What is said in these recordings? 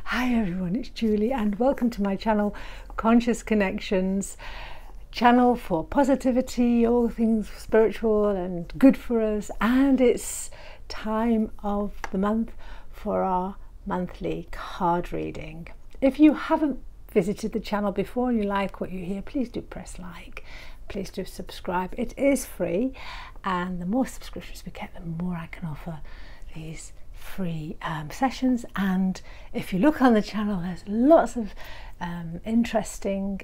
Hi everyone, it's Julie and welcome to my channel, Conscious Connections, channel for positivity, all things spiritual and good for us. And it's time of the month for our monthly card reading. If you haven't visited the channel before and you like what you hear, please do press like, please do subscribe. It is free, and the more subscriptions we get, the more I can offer these free sessions. And if you look on the channel, there's lots of interesting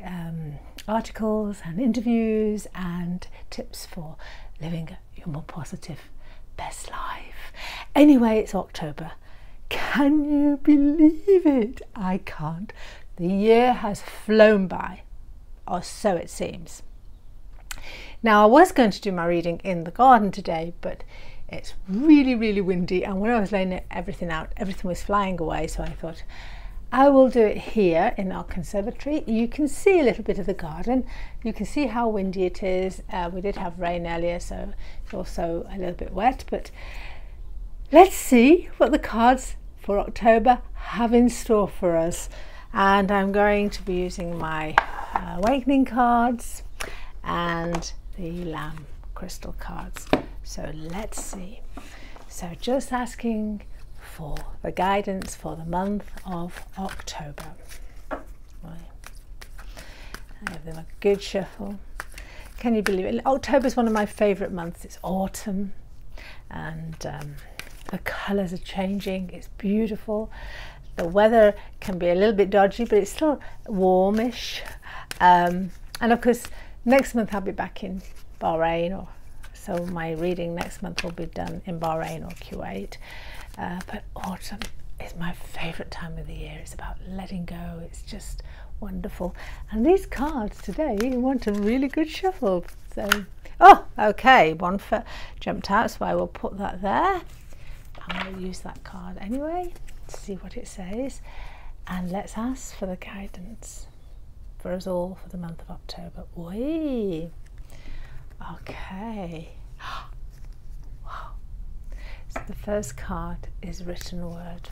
articles and interviews and tips for living your more positive best life. Anyway, it's October. Can you believe it? I can't. The year has flown by, or so it seems. Now, I was going to do my reading in the garden today, but it's really windy, and when I was laying everything out, everything was flying away, so I thought I will do it here in our conservatory. You can see a little bit of the garden, you can see how windy it is. We did have rain earlier, so it's also a little bit wet, but let's see what the cards for October have in store for us. And I'm going to be using my awakening cards and the lamb crystal cards. So let's see. So just asking for the guidance for the month of October. I give them a good shuffle. Can you believe it? October is one of my favourite months. It's autumn, and the colours are changing. It's beautiful. The weather can be a little bit dodgy, but it's still warmish. And of course, next month I'll be back in Bahrain, so my reading next month will be done in Bahrain or Kuwait. But autumn is my favourite time of the year. It's about letting go. It's just wonderful. And these cards today want a really good shuffle. So, oh, okay, one jumped out, so I will put that there. I'm going to use that card anyway to see what it says. And let's ask for the guidance for us all for the month of October. Whee! Okay. Wow. So the first card is written word.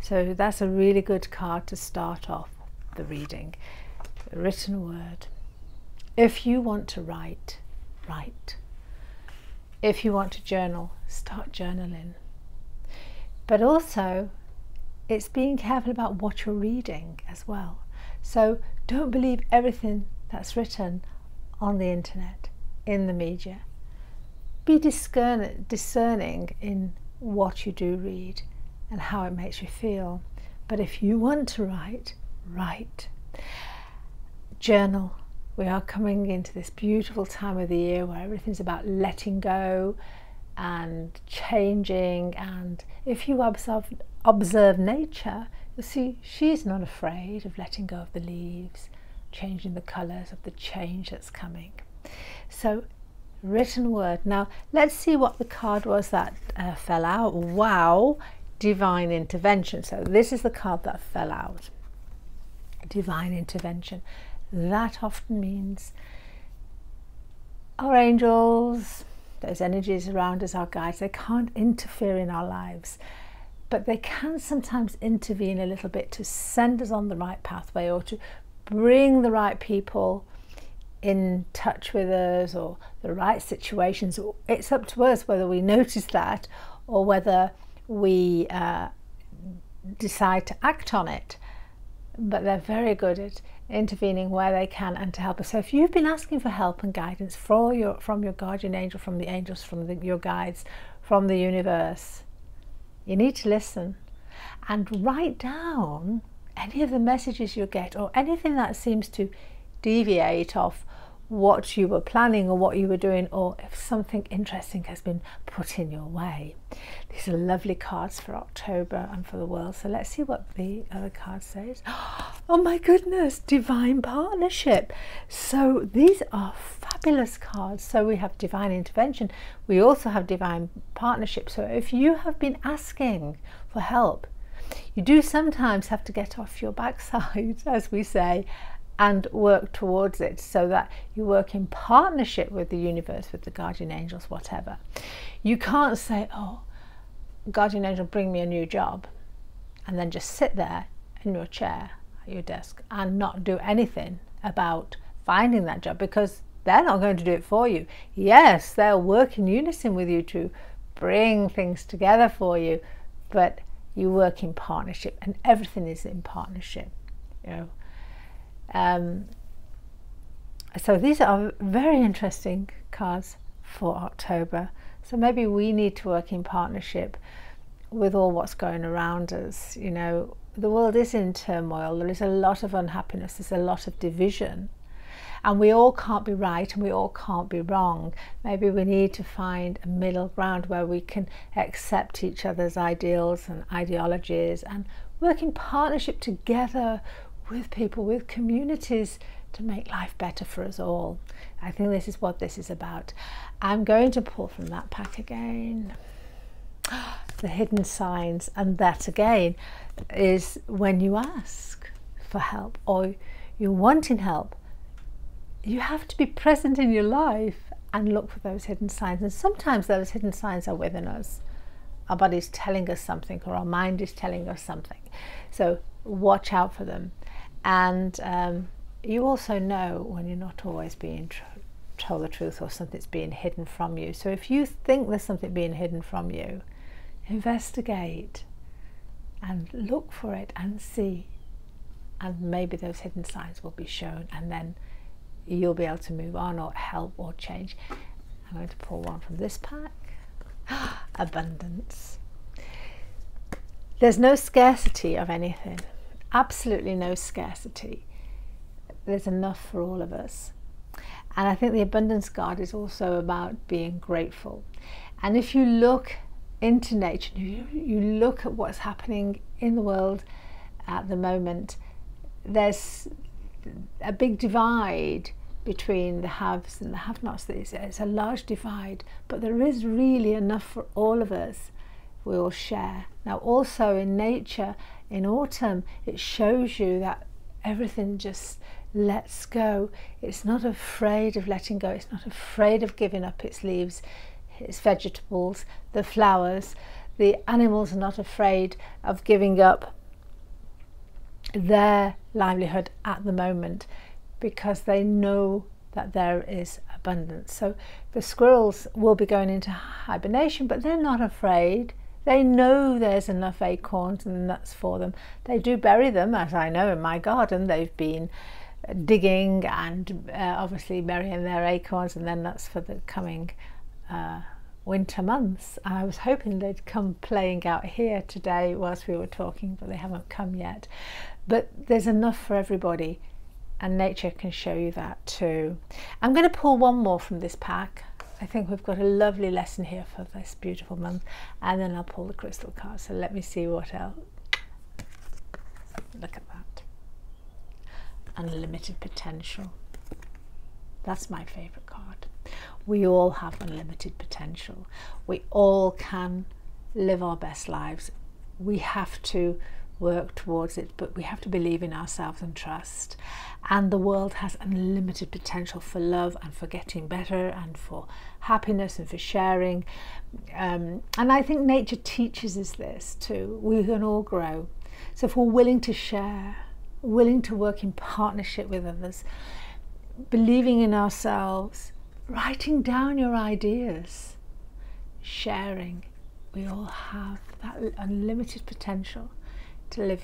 So that's a really good card to start off the reading. The written word. If you want to write, write. If you want to journal, start journaling. But also, it's being careful about what you're reading as well. So don't believe everything that's written on the internet, in the media. Be discerning in what you do read and how it makes you feel. But if you want to write, write. Journal. We are coming into this beautiful time of the year where everything's about letting go and changing, and if you observe nature, you'll see she's not afraid of letting go of the leaves, changing the colours of the change that's coming. So written word. Now let's see what the card was that fell out. Wow, divine intervention. So this is the card that fell out. Divine intervention. That often means our angels, those energies around us, our guides, they can't interfere in our lives, but they can sometimes intervene a little bit to send us on the right pathway, or to bring the right people in touch with us, or the right situations. It's up to us whether we notice that or whether we decide to act on it. But they're very good at intervening where they can and to help us. So if you've been asking for help and guidance from your guardian angel, from the angels, from your guides, from the universe, you need to listen and write down any of the messages you get, or anything that seems to deviate off what you were planning or what you were doing, or if something interesting has been put in your way. These are lovely cards for October and for the world. So let's see what the other card says. Oh my goodness, divine partnership. So these are fabulous cards. So we have divine intervention. We also have divine partnership. So if you have been asking for help, you do sometimes have to get off your backside, as we say, and work towards it, so that you work in partnership with the universe, with the guardian angels, whatever. You can't say, oh, guardian angel, bring me a new job, and then just sit there. in your chair at your desk and not do anything about finding that job, because they're not going to do it for you. Yes, they'll work in unison with you to bring things together for you, but you work in partnership, and everything is in partnership, you know. So these are very interesting cards for October. So maybe we need to work in partnership with all what's going around us. You know, the world is in turmoil. There is a lot of unhappiness. There's a lot of division. And we all can't be right and we all can't be wrong. Maybe we need to find a middle ground where we can accept each other's ideals and ideologies and work in partnership together with people, with communities, to make life better for us all. I think this is what this is about. I'm going to pull from that pack again. The hidden signs, and that again is when you ask for help or you're wanting help, you have to be present in your life and look for those hidden signs. And sometimes those hidden signs are within us. Our body's telling us something, or our mind is telling us something. So watch out for them. And you also know when you're not always being told the truth, or something's being hidden from you. So if you think there's something being hidden from you, investigate and look for it and see. And maybe those hidden signs will be shown, and then you'll be able to move on or help or change. I'm going to pull one from this pack. Abundance. There's no scarcity of anything. Absolutely no scarcity. There's enough for all of us. And I think the abundance card is also about being grateful. And if you look into nature, you look at what's happening in the world at the moment, there's a big divide between the haves and the have-nots. It's a large divide, but there is really enough for all of us. We all share. Now also in nature, in autumn, it shows you that everything just lets go. It's not afraid of letting go. It's not afraid of giving up its leaves, its vegetables, the flowers. The animals are not afraid of giving up their livelihood at the moment, because they know that there is abundance. So the squirrels will be going into hibernation, but they're not afraid. They know there's enough acorns and nuts for them. They do bury them, as I know in my garden. They've been digging and obviously burying their acorns and their nuts for the coming winter months. I was hoping they'd come playing out here today whilst we were talking, but they haven't come yet. But there's enough for everybody, and nature can show you that too. I'm going to pull one more from this pack. I think we've got a lovely lesson here for this beautiful month, and then I'll pull the crystal card. So let me see what else. Look at that. Unlimited potential. That's my favourite card. We all have unlimited potential. We all can live our best lives. We have to work towards it, but we have to believe in ourselves and trust. And the world has unlimited potential for love and for getting better and for happiness and for sharing. And I think nature teaches us this too. We can all grow. So if we're willing to share, willing to work in partnership with others, believing in ourselves, writing down your ideas, sharing, we all have that unlimited potential to live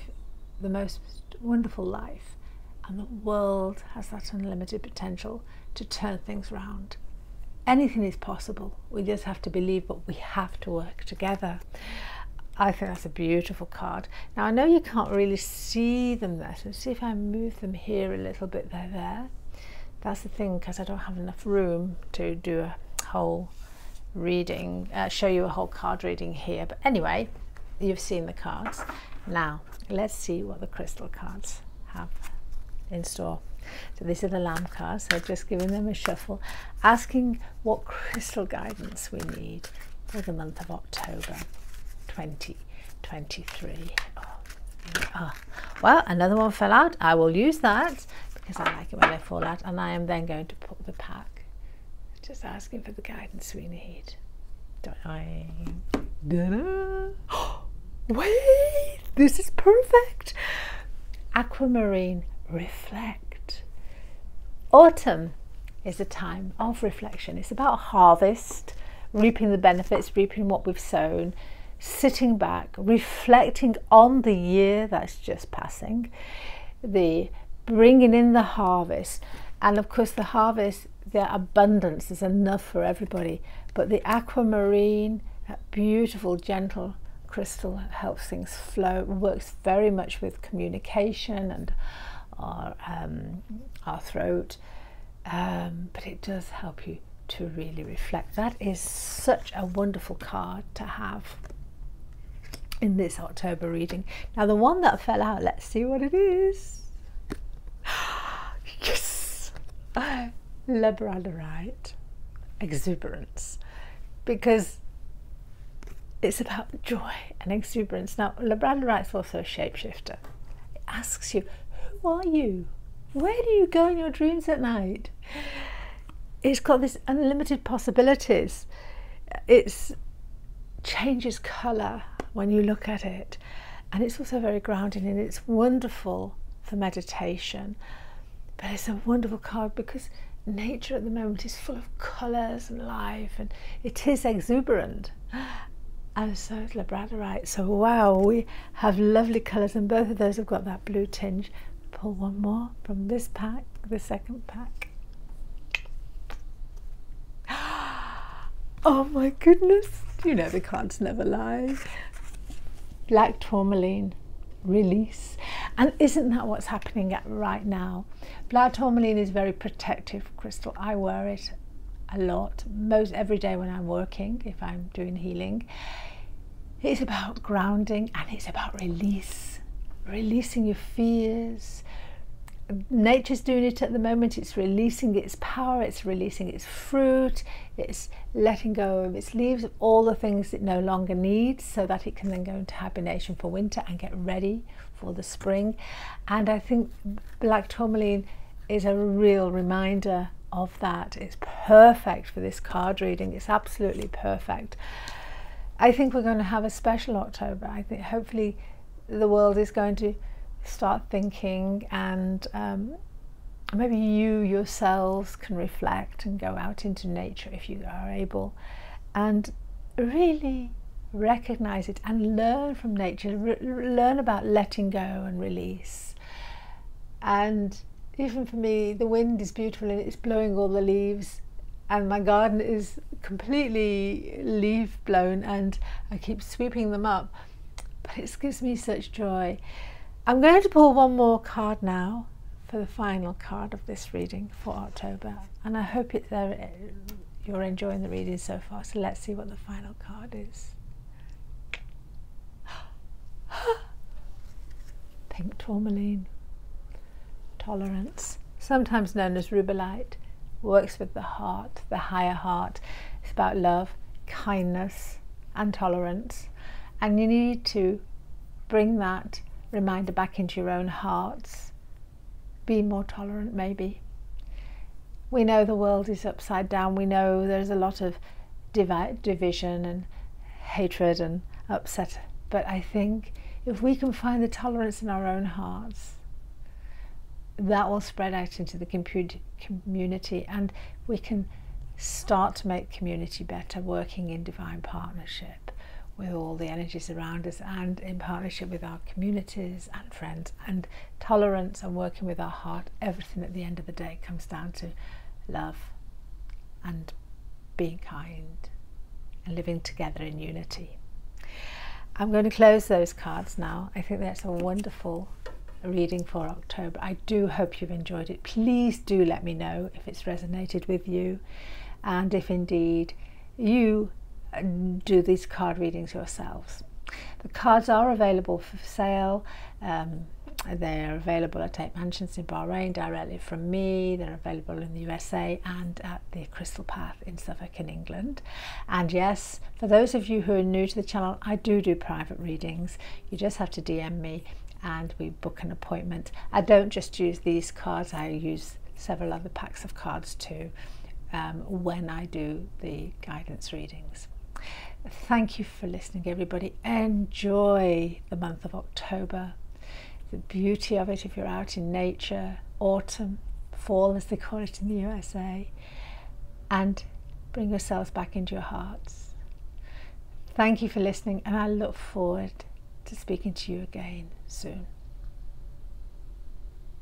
the most wonderful life, and the world has that unlimited potential to turn things around. Anything is possible. We just have to believe, but we have to work together. I think that's a beautiful card. Now I know you can't really see them there, so see if I move them here a little bit. They're there. That's the thing, because I don't have enough room to do a whole reading, show you a whole card reading here. But anyway, you've seen the cards. Now let's see what the crystal cards have in store. So these are the lamb cards, so just giving them a shuffle, asking what crystal guidance we need for the month of October 2023. Well, another one fell out. I will use that because I like it when they fall out, and I am then going to put the pack, just asking for the guidance we need. Wait, this is perfect. aquamarine, reflect. Autumn is a time of reflection. It's about harvest, reaping the benefits, reaping what we've sown, sitting back, reflecting on the year that's just passing, the bringing in the harvest. And of course the harvest, the abundance is enough for everybody, but the aquamarine, that beautiful gentle crystal, helps things flow, works very much with communication and our throat, but it does help you to really reflect. That is such a wonderful card to have in this October reading. Now the one that fell out, let's see what it is. Yes! Labradorite, exuberance, because it's about joy and exuberance. Now Labradorite is also a shapeshifter. It asks you, who are you? Where do you go in your dreams at night? It's got this unlimited possibilities. It changes colour when you look at it, and it's also very grounding, and it's wonderful for meditation. But it's a wonderful card because nature at the moment is full of colours and life, and it is exuberant, and so is Labradorite. So wow, we have lovely colours, and both of those have got that blue tinge. Pull one more from this pack, the second pack. Oh my goodness, you know the cards never lie. Black tourmaline, release. And isn't that what's happening right now? Black tourmaline is very protective crystal. I wear it a lot, most every day when I'm working, if I'm doing healing. It's about grounding, and it's about release, releasing your fears. Nature's doing it at the moment. It's releasing its power, it's releasing its fruit, it's letting go of its leaves, of all the things it no longer needs, so that it can then go into hibernation for winter and get ready for the spring. And I think black tourmaline is a real reminder of that. It's perfect for this card reading. It's absolutely perfect. I think we're going to have a special October. I think hopefully the world is going to start thinking, and maybe you yourselves can reflect and go out into nature if you are able, and really recognize it and learn from nature, learn about letting go and release. And even for me, the wind is beautiful and it's blowing all the leaves, and my garden is completely leaf blown, and I keep sweeping them up, but it gives me such joy. I'm going to pull one more card now for the final card of this reading for October, and I hope you're enjoying the reading so far. So let's see what the final card is. Pink tourmaline, tolerance, sometimes known as rubellite, works with the heart, the higher heart. It's about love, kindness and tolerance, and you need to bring that reminder back into your own hearts. Be more tolerant, maybe. We know the world is upside down. We know there's a lot of division and hatred and upset, but I think if we can find the tolerance in our own hearts, that will spread out into the community, and we can start to make community better, working in divine partnership with all the energies around us, and in partnership with our communities and friends, and tolerance and working with our heart. Everything at the end of the day comes down to love and being kind and living together in unity. I'm going to close those cards now. I think that's a wonderful reading for October. I do hope you've enjoyed it. Please do let me know if it's resonated with you, and if indeed you do these card readings yourselves. The cards are available for sale. They're available at 8 Mansions in Bahrain directly from me. They're available in the USA and at the Crystal Path in Suffolk in England. And yes, for those of you who are new to the channel, I do private readings. You just have to DM me and we book an appointment. I don't just use these cards, I use several other packs of cards too when I do the guidance readings. Thank you for listening, everybody. Enjoy the month of October. the beauty of it if you're out in nature, autumn, fall as they call it in the USA, and bring yourselves back into your hearts. Thank you for listening, and I look forward to speaking to you again soon.